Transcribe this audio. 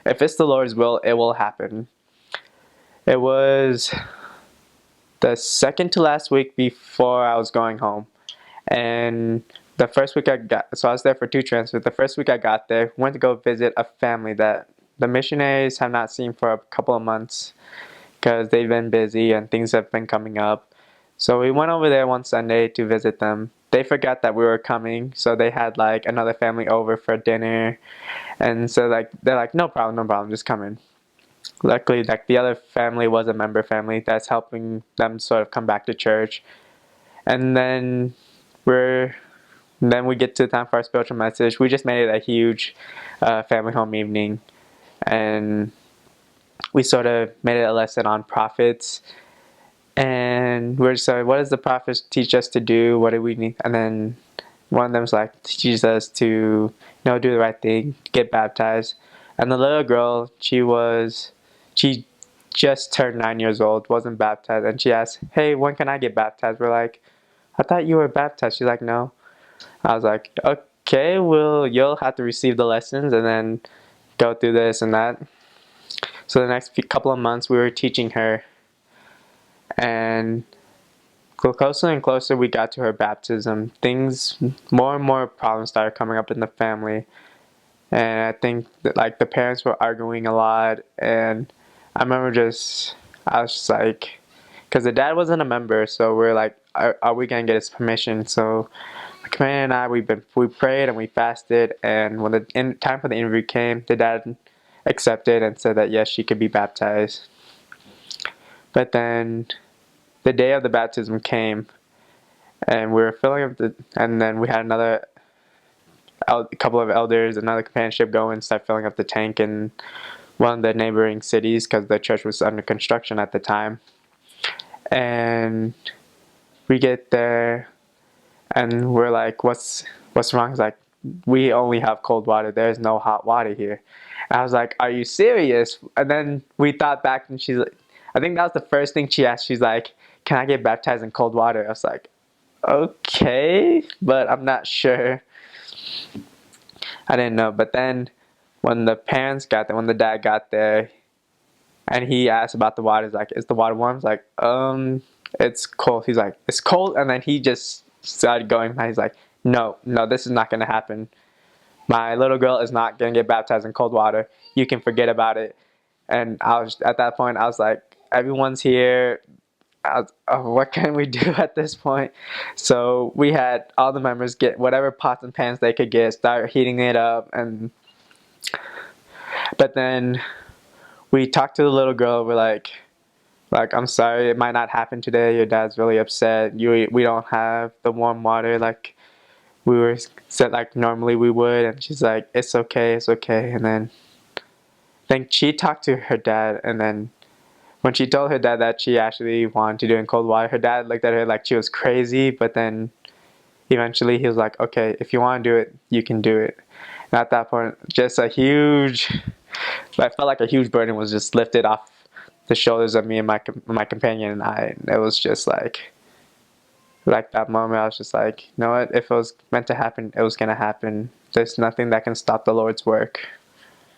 if it's the Lord's will, it will happen. It was the second to last week before I was going home. And the first week so I was there for 2 transfers. The first week I got there, went to go visit a family that the missionaries have not seen for a couple of months because they've been busy and things have been coming up. So we went over there one Sunday to visit them. They forgot that we were coming, so they had like another family over for dinner. And so like they're like, no problem, no problem, just come in. Luckily, like the other family was a member family that's helping them sort of come back to church. And we're then we get to the time for our spiritual message. We just made it a huge family home evening, and we sort of made it a lesson on prophets. And we're just like, what does the prophets teach us to do? What do we need? And then one of them was like, teaches us to, do the right thing, get baptized. And the little girl, she just turned 9 years old, wasn't baptized, and she asked, hey, when can I get baptized? We're like, I thought you were baptized. She's like, no. I was like, okay, well, you'll have to receive the lessons and then go through this and that. So the next couple of months we were teaching her, and closer and closer we got to her baptism, more and more problems started coming up in the family. And I think that like the parents were arguing a lot, and I remember I was just like, because the dad wasn't a member, so we're like, are we gonna get his permission? So my companion and I, we prayed and we fasted, and when the time for the interview came, the dad accepted and said that yes, she could be baptized. But then the day of the baptism came, and we were filling up and then we had a couple of elders, another companionship go and start filling up the tank in one of the neighboring cities because the church was under construction at the time. And we get there, and we're like, what's wrong? It's like, we only have cold water. There's no hot water here. And I was like, are you serious? And then we thought back, and she's like, I think that was the first thing she asked. She's like, can I get baptized in cold water? I was like, okay, but I'm not sure. I didn't know. But then when the parents got there, when the dad got there, and he asked about the water, he's like, is the water warm? He's like, it's cold. He's like, it's cold. And then he just started going, he's like, no, this is not going to happen. My little girl is not going to get baptized in cold water. You can forget about it. And at that point, I was like, everyone's here. What can we do at this point? So we had all the members get whatever pots and pans they could get, start heating it up. But then we talked to the little girl. We're like, I'm sorry, it might not happen today. Your dad's really upset. We don't have the warm water like we were said like normally we would. And she's like, it's okay. And then she talked to her dad, and then when she told her dad that she actually wanted to do it in cold water, her dad looked at her like she was crazy. But then eventually he was like, okay, if you want to do it, you can do it. And at that point, I felt like a huge burden was just lifted off the shoulders of me and my companion and I. And it was just like that moment, I was just like, you know what? If it was meant to happen, it was going to happen. There's nothing that can stop the Lord's work.